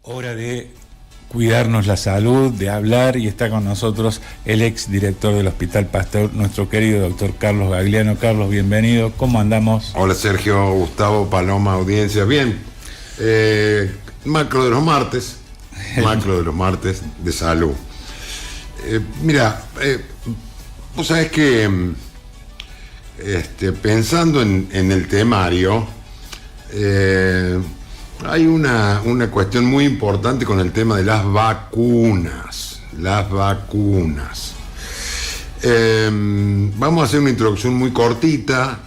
Hora de cuidarnos la salud, de hablar, y está con nosotros el ex director del Hospital Pasteur, nuestro querido doctor Carlos Gagliano. Carlos, bienvenido. ¿Cómo andamos? Hola Sergio, Gustavo, Paloma, audiencia. Bien, macro de los martes de salud. Mira, vos sabés que pensando en el temario, hay una cuestión muy importante con el tema de las vacunas. Vamos a hacer una introducción muy cortita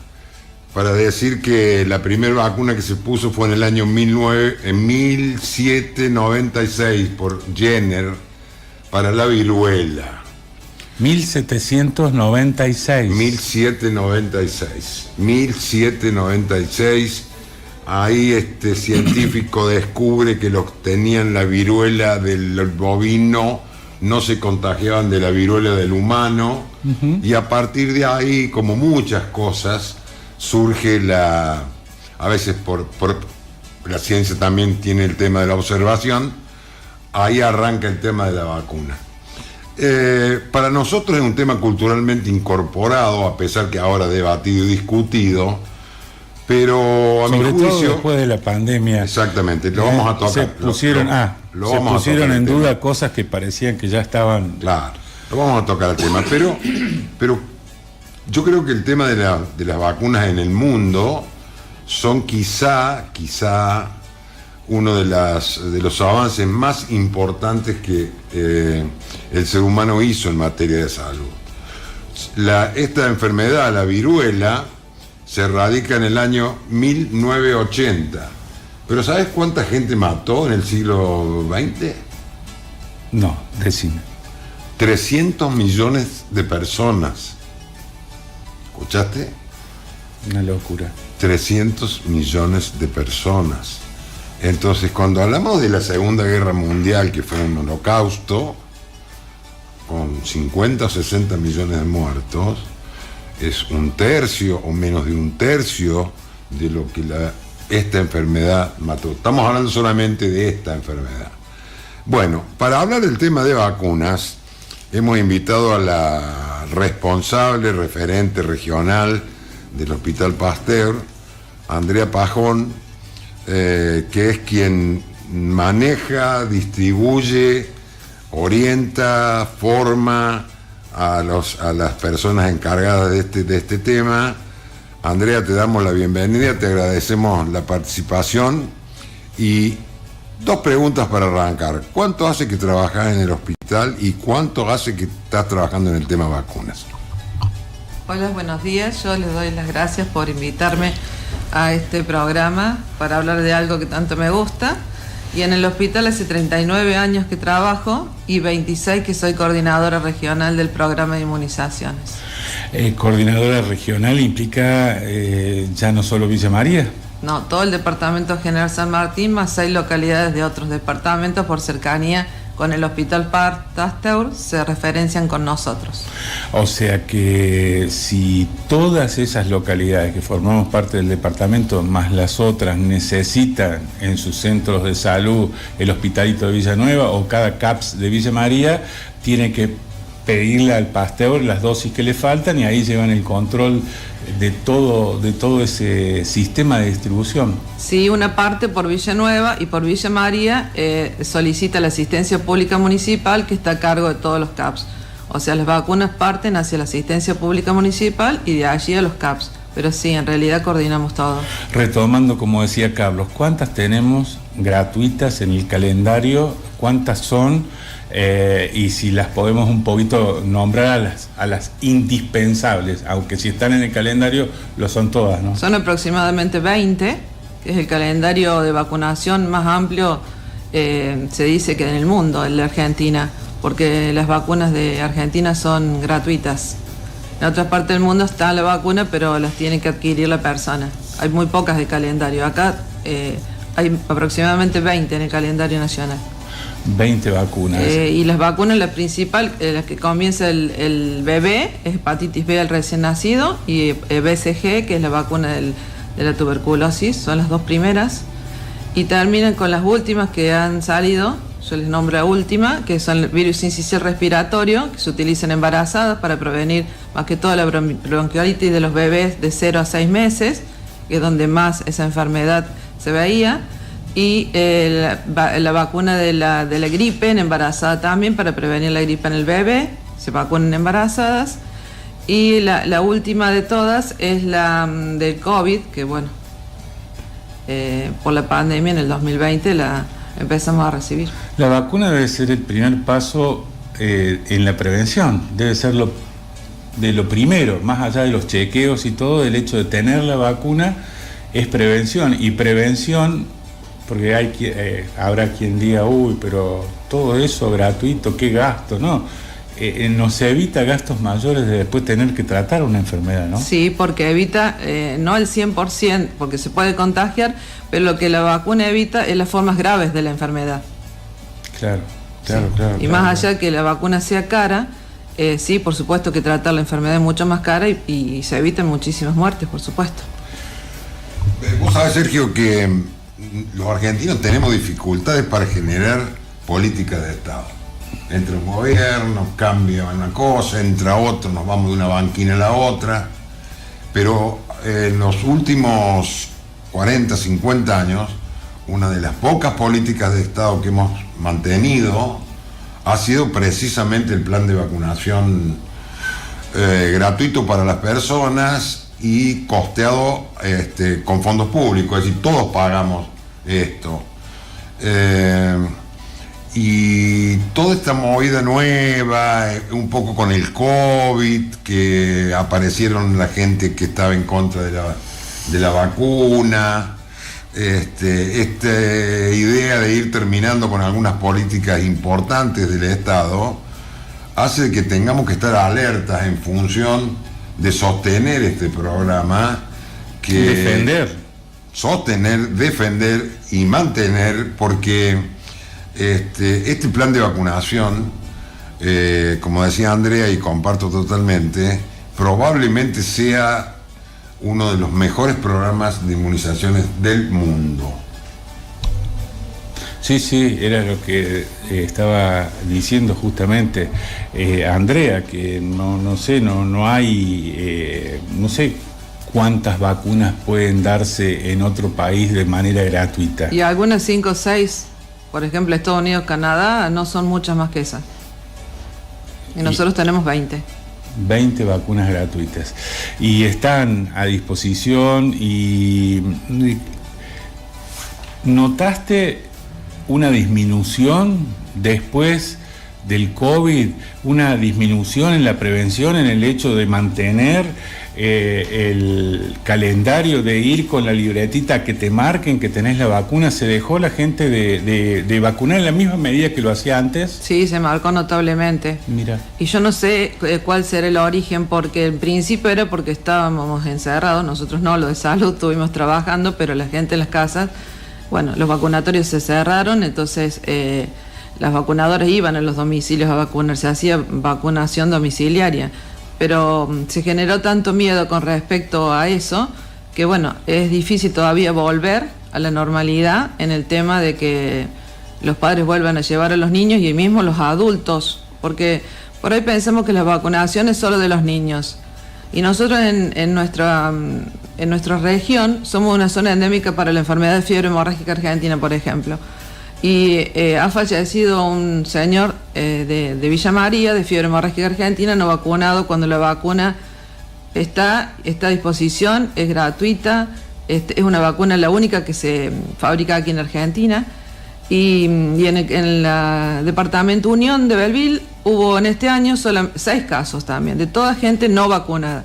para decir que la primera vacuna que se puso fue en el año 1796 por Jenner para la viruela. 1796. Ahí científico descubre que los que tenían la viruela del bovino no se contagiaban de la viruela del humano. Y a partir de ahí, como muchas cosas, surge a veces por la ciencia también tiene el tema de la observación, ahí arranca el tema de la vacuna. Para nosotros es un tema culturalmente incorporado, a pesar que ahora debatido y discutido, pero a mi juicio, todo después de la pandemia. Exactamente, lo vamos a tocar. Se pusieron en duda cosas que parecían que ya estaban. Claro, lo vamos a tocar el tema, pero yo creo que el tema de las vacunas en el mundo son quizá uno de los avances más importantes que el ser humano hizo en materia de salud. Esta enfermedad, la viruela, se radica en el año 1980. ¿Pero sabes cuánta gente mató en el siglo XX? No, decime. 300 millones de personas. ¿Escuchaste? Una locura. 300 millones de personas. Entonces, cuando hablamos de la Segunda Guerra Mundial, que fue un holocausto, con 50 o 60 millones de muertos, es un tercio o menos de un tercio de lo que esta enfermedad mató. Estamos hablando solamente de esta enfermedad. Bueno, para hablar del tema de vacunas, hemos invitado a la responsable, referente regional del Hospital Pasteur, Andrea Pajón, que es quien maneja, distribuye, orienta, forma a las personas encargadas de este tema. Andrea, te damos la bienvenida, te agradecemos la participación y dos preguntas para arrancar. ¿Cuánto hace que trabajas en el hospital y cuánto hace que estás trabajando en el tema vacunas? Hola, buenos días. Yo les doy las gracias por invitarme a este programa para hablar de algo que tanto me gusta. Y en el hospital hace 39 años que trabajo y 26 que soy coordinadora regional del programa de inmunizaciones. Coordinadora regional implica ya no solo Villa María. No, todo el departamento General San Martín, más 6 localidades de otros departamentos por cercanía con el Hospital Pasteur se referencian con nosotros. O sea que si todas esas localidades que formamos parte del departamento, más las otras, necesitan en sus centros de salud el hospitalito de Villanueva o cada CAPS de Villa María, tiene que pedirle al Pasteur las dosis que le faltan y ahí llevan el control de todo ese sistema de distribución. Sí, una parte por Villanueva y por Villa María solicita la asistencia pública municipal que está a cargo de todos los CAPS. O sea, las vacunas parten hacia la asistencia pública municipal y de allí a los CAPS. Pero sí, en realidad coordinamos todo. Retomando, como decía Carlos, ¿cuántas tenemos gratuitas en el calendario? ¿Cuántas son? Y si las podemos un poquito nombrar a las indispensables, aunque si están en el calendario lo son todas, ¿no? Son aproximadamente 20, que es el calendario de vacunación más amplio, se dice que en el mundo, en la Argentina, porque las vacunas de Argentina son gratuitas. En otras partes del mundo está la vacuna, pero las tiene que adquirir la persona. Hay muy pocas de calendario. Acá hay aproximadamente 20 en el calendario nacional. 20 vacunas. Y las vacunas, la principal, la que comienza el bebé, es hepatitis B al recién nacido, y BCG, que es la vacuna de la tuberculosis, son las dos primeras. y terminan con las últimas que han salido, yo les nombro la última, que son el virus sincicial respiratorio, que se utiliza en embarazadas para prevenir más que todo la bronquiolitis de los bebés de 0 a 6 meses, que es donde más esa enfermedad se veía, y la vacuna de la gripe en embarazada también, para prevenir la gripe en el bebé, se vacunan embarazadas, y la última de todas es la del COVID, que bueno, por la pandemia en el 2020 la empezamos a recibir. La vacuna debe ser el primer paso en la prevención, debe ser de lo primero, más allá de los chequeos y todo, el hecho de tener la vacuna es prevención, y prevención, porque habrá quien diga, uy, pero todo eso gratuito, qué gasto, ¿no? Nos evita gastos mayores de después tener que tratar una enfermedad, ¿no? Sí, porque evita, no el 100%, porque se puede contagiar, pero lo que la vacuna evita es las formas graves de la enfermedad. Claro. Y más allá de que la vacuna sea cara, sí, por supuesto que tratar la enfermedad es mucho más cara y se evitan muchísimas muertes, por supuesto. Vos sabés, Sergio, que los argentinos tenemos dificultades para generar políticas de Estado. Entre un gobierno cambia una cosa, entra otro, nos vamos de una banquina a la otra, pero en los últimos 40, 50 años, una de las pocas políticas de Estado que hemos mantenido ha sido precisamente el plan de vacunación gratuito para las personas y costeado con fondos públicos, es decir, todos pagamos esto. Y toda esta movida nueva, un poco con el COVID, que aparecieron la gente que estaba en contra de la vacuna, esta idea de ir terminando con algunas políticas importantes del Estado, hace que tengamos que estar alertas en función de sostener este programa, sostener, defender y mantener, porque este plan de vacunación, como decía Andrea y comparto totalmente, probablemente sea uno de los mejores programas de inmunizaciones del mundo. Sí, era lo que estaba diciendo justamente Andrea, que no sé cuántas vacunas pueden darse en otro país de manera gratuita. Y algunas 5 o 6, por ejemplo, Estados Unidos, Canadá, no son muchas más que esas. Y nosotros tenemos 20. 20 vacunas gratuitas. Y están a disposición. Y ¿notaste una disminución después del COVID? Una disminución en la prevención, en el hecho de mantener el calendario, de ir con la libretita que te marquen que tenés la vacuna. ¿Se dejó la gente de vacunar en la misma medida que lo hacía antes? Sí, se marcó notablemente. Mira. Y yo no sé cuál será el origen, porque en principio era porque estábamos encerrados, nosotros no, los de salud estuvimos trabajando, pero la gente en las casas, bueno, los vacunatorios se cerraron, entonces las vacunadoras iban a los domicilios a vacunar, se hacía vacunación domiciliaria. Pero se generó tanto miedo con respecto a eso que bueno, es difícil todavía volver a la normalidad en el tema de que los padres vuelvan a llevar a los niños y mismo los adultos, porque por ahí pensamos que la vacunación es solo de los niños. Y nosotros en nuestra región somos una zona endémica para la enfermedad de fiebre hemorrágica argentina, por ejemplo. Y ha fallecido un señor de Villa María de fiebre hemorrágica argentina no vacunado, cuando la vacuna está a disposición, es gratuita, es una vacuna la única que se fabrica aquí en Argentina. Y en el departamento Unión de Belleville hubo en este año solo 6 casos también, de toda gente no vacunada.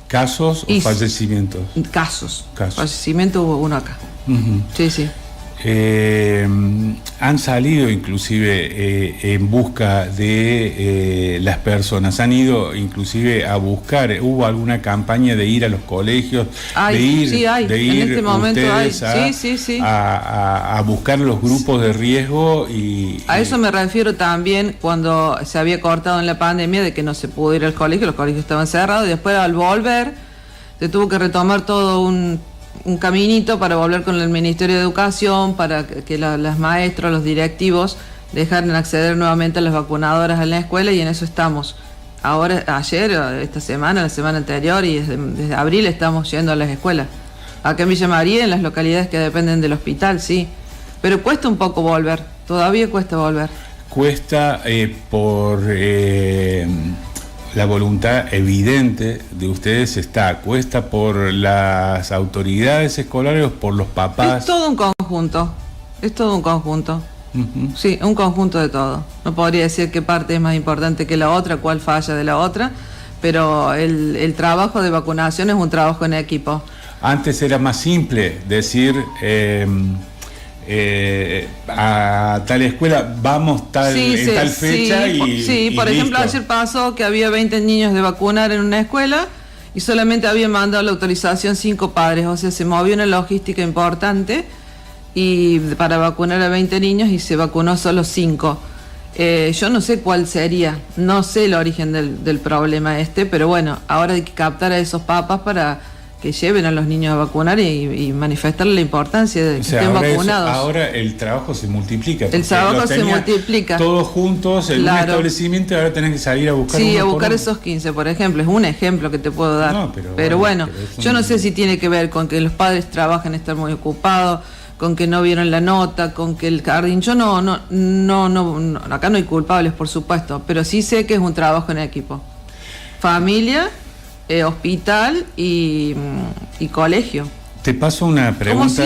¿Casos o fallecimientos? Casos. Fallecimiento hubo uno acá. Uh-huh. Sí. Han salido inclusive en busca de las personas, han ido inclusive a buscar, hubo alguna campaña de ir a los colegios, de ir en este momento ustedes a buscar los grupos de riesgo a eso me refiero también cuando se había cortado en la pandemia de que no se pudo ir al colegio, los colegios estaban cerrados y después al volver se tuvo que retomar todo un un caminito para volver con el Ministerio de Educación, para que las maestros, los directivos dejaran acceder nuevamente a las vacunadoras en la escuela, y en eso estamos. Ahora, ayer, esta semana, la semana anterior y desde abril estamos yendo a las escuelas. Acá en Villa María, en las localidades que dependen del hospital, sí. Pero cuesta un poco volver, todavía cuesta volver. Cuesta por la voluntad evidente de ustedes cuesta por las autoridades escolares o por los papás. Es todo un conjunto, Uh-huh. Sí, un conjunto de todo. No podría decir qué parte es más importante que la otra, cuál falla de la otra, pero el trabajo de vacunación es un trabajo en equipo. Antes era más simple decir a tal escuela vamos en tal fecha y por ejemplo, ayer pasó que había 20 niños de vacunar en una escuela y solamente habían mandado la autorización 5 padres, o sea, se movió una logística importante y para vacunar a 20 niños y se vacunó solo 5. Yo no sé cuál sería, no sé el origen del problema pero bueno, ahora hay que captar a esos papás para que lleven a los niños a vacunar y manifestarle la importancia de que estén vacunados. Ahora el trabajo se multiplica. El trabajo se multiplica. Todos juntos en un establecimiento, ahora tenés que salir a buscar. Sí, a buscar esos 15, por ejemplo. Es un ejemplo que te puedo dar. No, pero bueno, yo no sé si tiene que ver con que los padres trabajan, están muy ocupados, con que no vieron la nota, con que el jardín... Yo no, acá no hay culpables, por supuesto, pero sí sé que es un trabajo en equipo. Familia, hospital y colegio. Te paso una pregunta.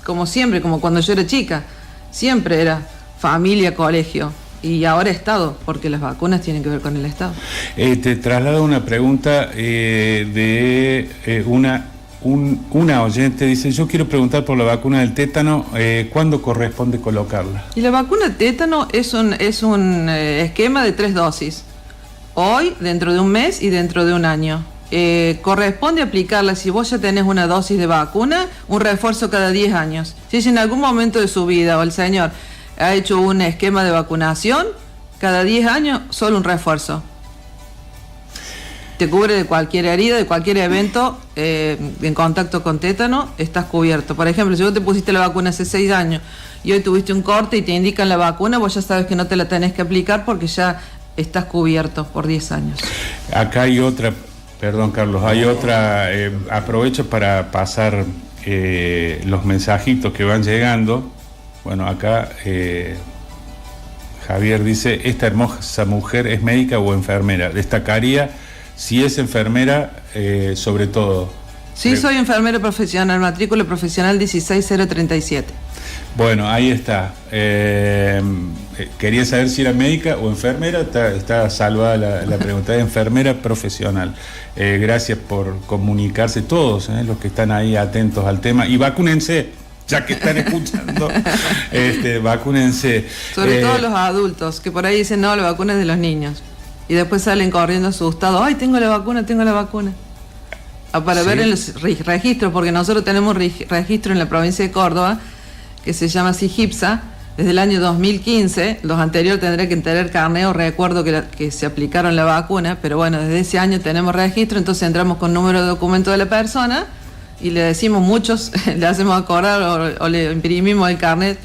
Como siempre, como cuando yo era chica. Siempre era familia, colegio. Y ahora Estado, porque las vacunas tienen que ver con el Estado. Te traslado una pregunta de una oyente. Dice, yo quiero preguntar por la vacuna del tétano, ¿cuándo corresponde colocarla? Y la vacuna del tétano es un esquema de 3 dosis. Hoy, dentro de un mes y dentro de un año. Corresponde aplicarla, si vos ya tenés una dosis de vacuna, un refuerzo cada 10 años. Si en algún momento de su vida o el señor ha hecho un esquema de vacunación, cada 10 años solo un refuerzo. Te cubre de cualquier herida, de cualquier evento en contacto con tétano, estás cubierto. Por ejemplo, si vos te pusiste la vacuna hace 6 años y hoy tuviste un corte y te indican la vacuna, vos ya sabes que no te la tenés que aplicar porque ya estás cubierto por 10 años. Acá hay otra, perdón Carlos, hay otra, aprovecho para pasar los mensajitos que van llegando. Bueno, acá Javier dice, ¿esta hermosa mujer es médica o enfermera? Destacaría si es enfermera, sobre todo. Sí, soy enfermera profesional, matrícula profesional 16037. Bueno, ahí está. Quería saber si era médica o enfermera. Está salvada la pregunta de enfermera profesional. Gracias por comunicarse todos, los que están ahí atentos al tema. Y vacúnense, ya que están escuchando. Vacúnense. Sobre todo los adultos, que por ahí dicen, no, la vacuna es de los niños. Y después salen corriendo asustados. ¡Ay, tengo la vacuna! Para ver en los registros, porque nosotros tenemos registro en la provincia de Córdoba, que se llama SIGIPSA, desde el año 2015, los anteriores tendré que tener carnet o recuerdo que se aplicaron la vacuna, pero bueno, desde ese año tenemos registro, entonces entramos con número de documento de la persona y le decimos muchos, le hacemos acordar o le imprimimos el carnet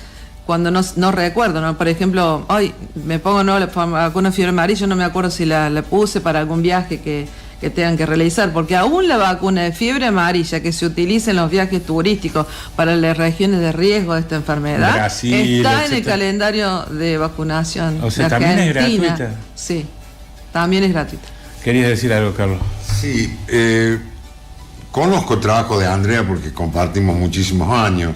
cuando no recuerdo, ¿no? Por ejemplo, hoy me pongo la vacuna fiebre amarilla, no me acuerdo si la puse para algún viaje que tengan que realizar, porque aún la vacuna de fiebre amarilla que se utiliza en los viajes turísticos para las regiones de riesgo de esta enfermedad, Brasil, está en el calendario de vacunación. O sea, ¿también es gratuita? Sí, también es gratuita. ¿Querías decir algo, Carlos? Sí, conozco el trabajo de Andrea porque compartimos muchísimos años.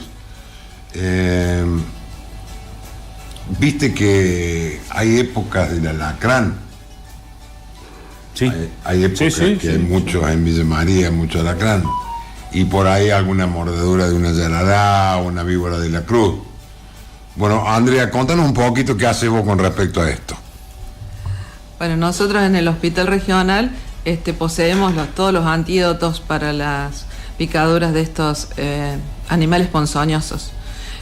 Viste que hay épocas del alacrán. Sí. Hay épocas que hay muchos en Villa María, mucho alacrán. Y por ahí alguna mordedura de una yarará o una víbora de la cruz. Bueno, Andrea, contanos un poquito qué haces vos con respecto a esto. Bueno, nosotros en el hospital regional poseemos todos los antídotos para las picaduras de estos animales ponzoñosos.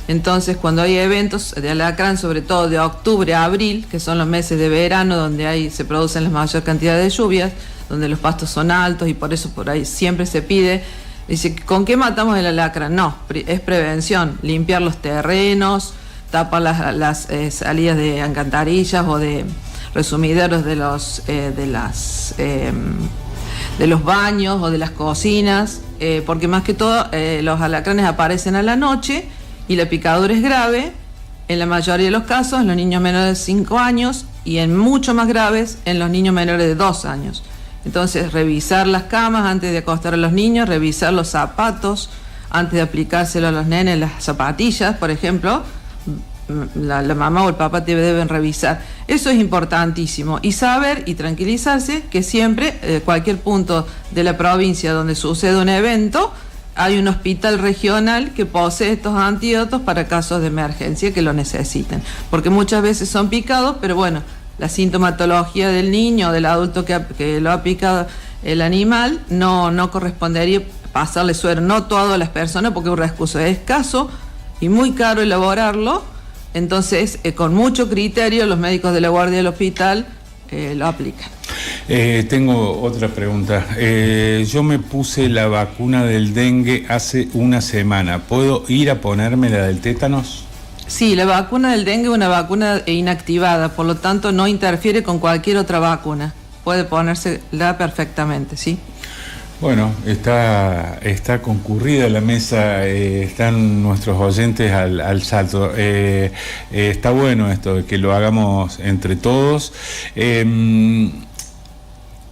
Entonces, cuando hay eventos de alacrán, sobre todo de octubre a abril, que son los meses de verano donde se producen la mayor cantidad de lluvias, donde los pastos son altos y por eso por ahí siempre se pide Dice, ¿con qué matamos el alacrán? No, es prevención, limpiar los terrenos, tapar las salidas de alcantarillas o de resumideros de los baños o de las cocinas, porque más que todo los alacranes aparecen a la noche y la picadura es grave, en la mayoría de los casos en los niños menores de 5 años y en mucho más graves en los niños menores de 2 años. Entonces, revisar las camas antes de acostar a los niños, revisar los zapatos antes de aplicárselo a los nenes, las zapatillas, por ejemplo, la mamá o el papá deben revisar. Eso es importantísimo. Y saber y tranquilizarse que siempre, cualquier punto de la provincia donde sucede un evento, hay un hospital regional que posee estos antídotos para casos de emergencia que lo necesiten. Porque muchas veces son picados, pero bueno, la sintomatología del niño o del adulto que lo ha picado el animal no correspondería pasarle suero, no todas las personas, porque un recurso es escaso y muy caro elaborarlo. Entonces, con mucho criterio, los médicos de la guardia del hospital lo aplican. Tengo otra pregunta. Yo me puse la vacuna del dengue hace una semana. ¿Puedo ir a ponerme la del tétanos? Sí, la vacuna del dengue es una vacuna inactivada, por lo tanto no interfiere con cualquier otra vacuna. Puede ponérsela perfectamente, ¿sí? Bueno, está concurrida la mesa, están nuestros oyentes al salto. Está bueno esto de que lo hagamos entre todos.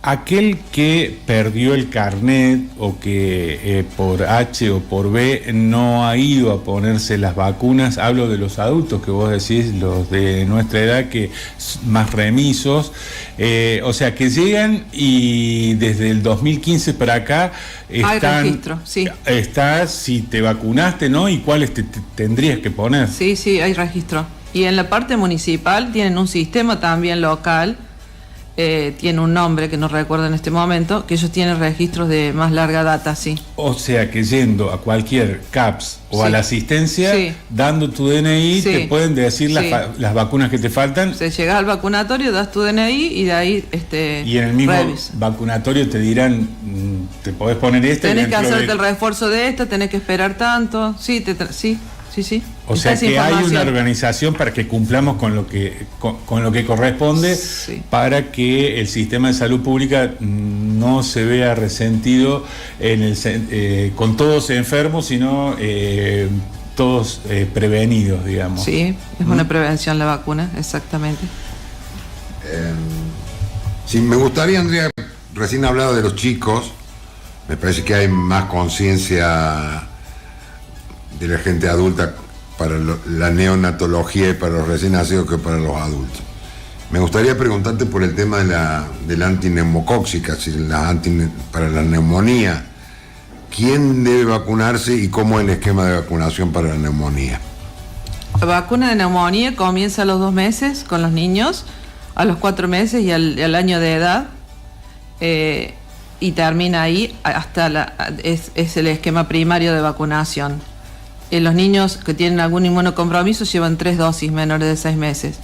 Aquel que perdió el carnet o que por H o por B no ha ido a ponerse las vacunas, hablo de los adultos que vos decís, los de nuestra edad, que más remisos, o sea que llegan y desde el 2015 para acá hay registro, sí. Está si te vacunaste, ¿no? Y cuáles te tendrías que poner. Sí, hay registro. Y en la parte municipal tienen un sistema también local. Tiene un nombre que no recuerdo en este momento, que ellos tienen registros de más larga data, sí. O sea que yendo a cualquier CAPS o a la asistencia, dando tu DNI, te pueden decir las vacunas que te faltan. Se llegas al vacunatorio, das tu DNI y de ahí y en el mismo vacunatorio te dirán, te podés poner esta. Tenés que hacerte el refuerzo de esta, tenés que esperar tanto. Sí. O sea que hay una organización para que cumplamos con lo que corresponde, para que el sistema de salud pública no se vea resentido con todos enfermos, sino todos prevenidos, digamos. Sí, es una prevención la vacuna, exactamente. Sí, me gustaría, Andrea, recién hablado de los chicos, me parece que hay más conciencia de la gente adulta para la neonatología y para los recién nacidos que para los adultos. Me gustaría preguntarte por el tema de la antineumocóxica, para la neumonía. ¿Quién debe vacunarse y cómo es el esquema de vacunación para la neumonía? La vacuna de neumonía comienza a los 2 meses con los niños, a los 4 meses y al año de edad, y termina ahí es el esquema primario de vacunación. Los niños que tienen algún inmunocompromiso llevan 3 dosis menores de 6 meses.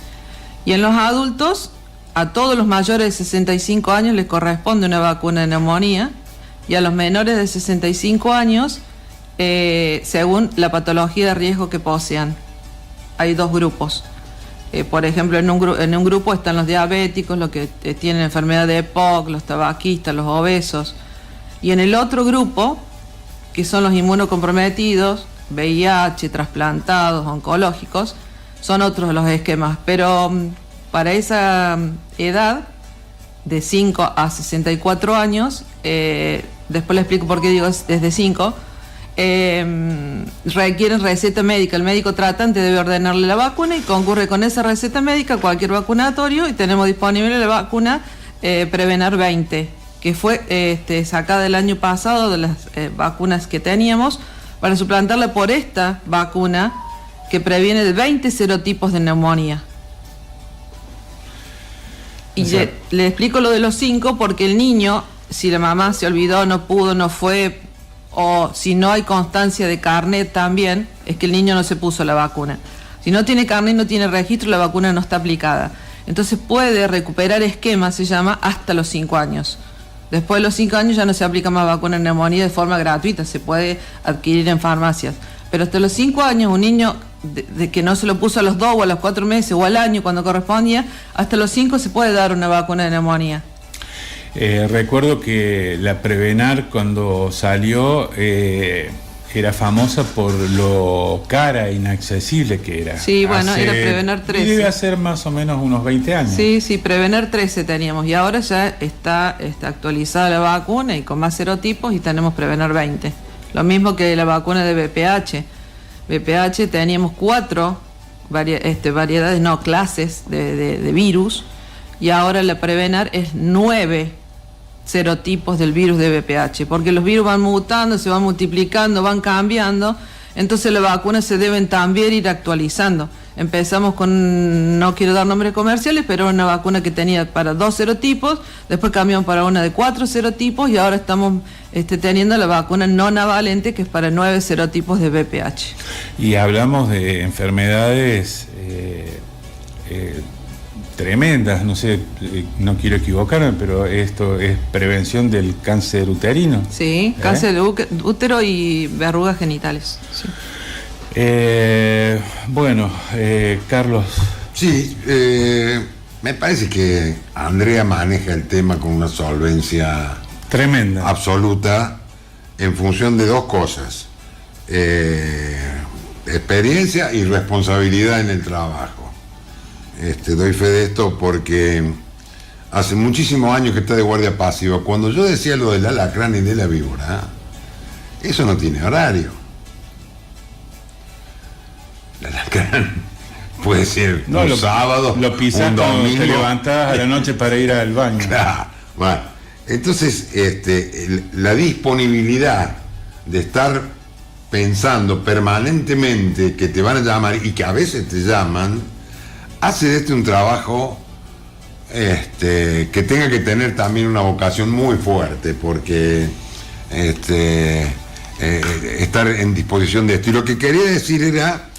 Y en los adultos, a todos los mayores de 65 años les corresponde una vacuna de neumonía, y a los menores de 65 años, según la patología de riesgo que posean. Hay 2 grupos. Por ejemplo, en un grupo están los diabéticos, los que tienen enfermedad de EPOC, los tabaquistas, los obesos. Y en el otro grupo, que son los inmunocomprometidos, VIH, trasplantados, oncológicos, son otros de los esquemas. Pero para esa edad, de 5 a 64 años, después le explico por qué digo desde 5, requieren receta médica. El médico tratante debe ordenarle la vacuna y concurre con esa receta médica a cualquier vacunatorio, y tenemos disponible la vacuna Prevenar 20, que fue sacada el año pasado de las vacunas que teníamos, para suplantarla por esta vacuna que previene de 20 serotipos de neumonía. Y le explico lo de los 5 porque el niño, si la mamá se olvidó, no pudo, no fue, o si no hay constancia de carnet también, es que el niño no se puso la vacuna. Si no tiene carnet, no tiene registro, la vacuna no está aplicada. Entonces puede recuperar esquema, se llama, hasta los 5 años. Después de los 5 años ya no se aplica más vacuna de neumonía de forma gratuita, se puede adquirir en farmacias. Pero hasta los 5 años, un niño de que no se lo puso a los 2 o a los 4 meses o al año cuando correspondía, hasta los 5 se puede dar una vacuna de neumonía. Recuerdo que la Prevenar cuando salió era famosa por lo cara e inaccesible que era. Sí, bueno, era Prevenar 13. Y debe hacer más o menos unos 20 años. Sí, Prevenar 13 teníamos y ahora ya está actualizada la vacuna y con más serotipos y tenemos Prevenar 20. Lo mismo que la vacuna de VPH. VPH teníamos 4 variedades, no, clases de virus y ahora la Prevenar es 9 serotipos del virus de VPH, porque los virus van mutando, se van multiplicando, van cambiando, entonces las vacunas se deben también ir actualizando. Empezamos con, no quiero dar nombres comerciales, pero una vacuna que tenía para 2 serotipos, después cambiamos para una de 4 serotipos y ahora estamos teniendo la vacuna no navalente que es para 9 serotipos de VPH. Y hablamos de enfermedades tremendas, no sé, no quiero equivocarme, pero esto es prevención del cáncer uterino. Sí, cáncer de útero y verrugas genitales. Sí. Bueno, Carlos. Sí, me parece que Andrea maneja el tema con una solvencia tremenda, absoluta, en función de 2 cosas: experiencia y responsabilidad en el trabajo. Doy fe de esto porque hace muchísimos años que está de guardia pasiva. Cuando yo decía lo del alacrán y de la víbora, eso no tiene horario. El alacrán puede ser un sábado, lo pisás un cuando domingo. te levantás a la noche para ir al baño. Claro. Bueno, entonces la disponibilidad de estar pensando permanentemente que te van a llamar y que a veces te llaman, hace de un trabajo que tenga que tener también una vocación muy fuerte, porque estar en disposición de esto. Y lo que quería decir era,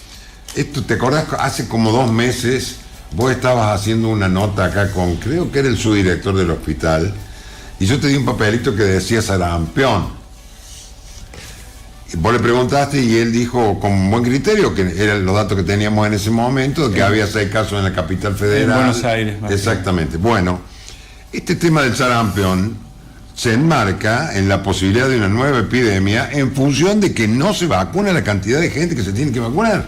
¿te acordás? Hace como 2 meses vos estabas haciendo una nota acá con, creo que era el subdirector del hospital, y yo te di un papelito que decía sarampión. Vos le preguntaste y él dijo con buen criterio, que eran los datos que teníamos en ese momento, que había 6 casos en la capital federal. En Buenos Aires. Exactamente. Bueno, este tema del sarampión se enmarca en la posibilidad de una nueva epidemia en función de que no se vacuna la cantidad de gente que se tiene que vacunar.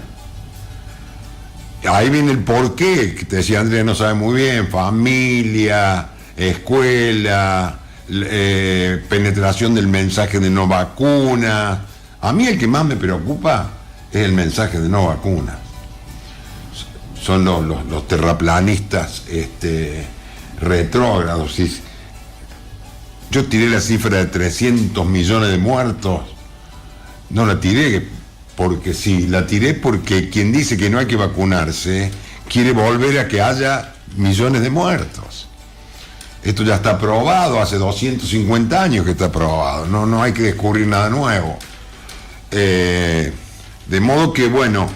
Ahí viene el porqué, que te decía Andrea, no sabe muy bien: familia, escuela, penetración del mensaje de no vacuna. A mí el que más me preocupa es el mensaje de no vacuna. Son los terraplanistas retrógrados. Yo tiré la cifra de 300 millones de muertos. No la tiré porque sí, la tiré porque quien dice que no hay que vacunarse quiere volver a que haya millones de muertos. Esto ya está probado, hace 250 años que está probado, no hay que descubrir nada nuevo. De modo que, bueno,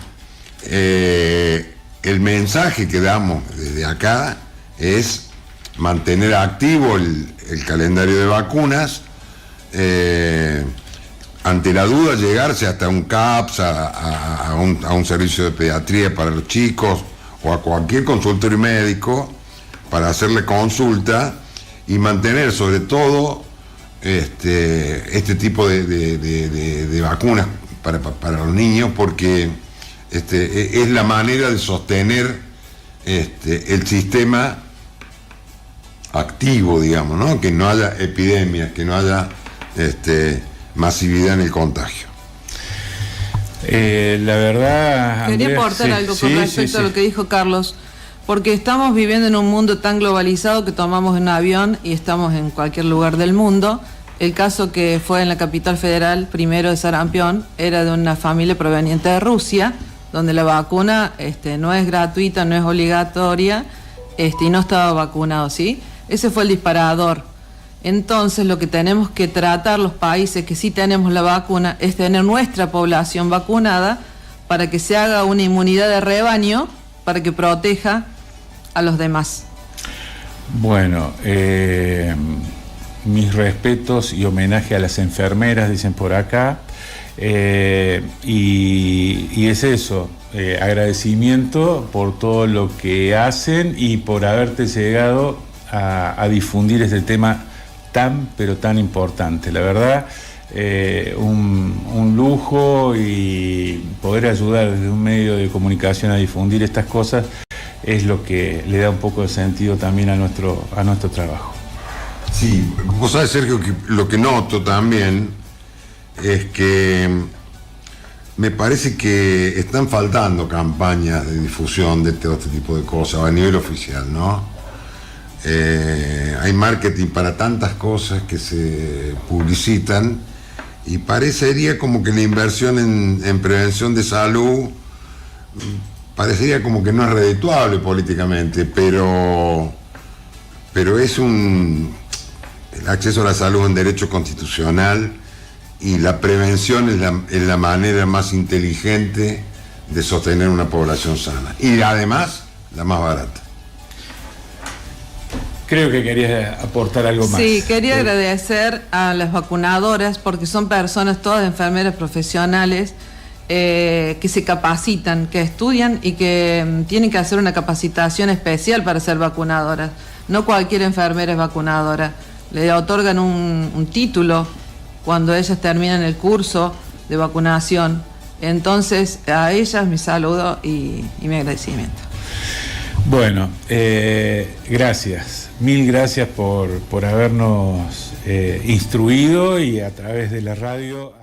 el mensaje que damos desde acá es mantener activo el calendario de vacunas, ante la duda llegarse hasta un CAPS, a un servicio de pediatría para los chicos o a cualquier consultorio médico para hacerle consulta y mantener sobre todo este tipo de vacunas para los niños, porque es la manera de sostener el sistema activo, digamos, ¿no? Que no haya epidemias, que no haya masividad en el contagio. La verdad, quería Andrea, aportar algo con respecto a lo que dijo Carlos, porque estamos viviendo en un mundo tan globalizado que tomamos un avión y estamos en cualquier lugar del mundo. El caso que fue en la capital federal, primero de sarampión, era de una familia proveniente de Rusia, donde la vacuna no es gratuita, no es obligatoria, y no estaba vacunado, ¿sí? Ese fue el disparador. Entonces lo que tenemos que tratar los países que sí tenemos la vacuna es tener nuestra población vacunada para que se haga una inmunidad de rebaño para que proteja a los demás. Bueno, mis respetos y homenaje a las enfermeras, dicen por acá. Y es eso, agradecimiento por todo lo que hacen y por haberte llegado a difundir este tema tan, pero tan importante. La verdad, un lujo, y poder ayudar desde un medio de comunicación a difundir estas cosas es lo que le da un poco de sentido también a nuestro trabajo. Sí, vos sabés, Sergio, que lo que noto también es que me parece que están faltando campañas de difusión de todo este tipo de cosas a nivel oficial, ¿no? Hay marketing para tantas cosas que se publicitan y parecería como que la inversión en prevención de salud parecería como que no es redituable políticamente, pero el acceso a la salud es un derecho constitucional y la prevención es la manera más inteligente de sostener una población sana y además la más barata. Creo que querías aportar algo más. Sí, quería agradecer a las vacunadoras porque son personas, todas enfermeras profesionales, que se capacitan, que estudian y que tienen que hacer una capacitación especial para ser vacunadoras. No cualquier enfermera es vacunadora. Le otorgan un título cuando ellas terminan el curso de vacunación. Entonces, a ellas mi saludo y mi agradecimiento. Bueno, gracias. Mil gracias por habernos instruido y a través de la radio.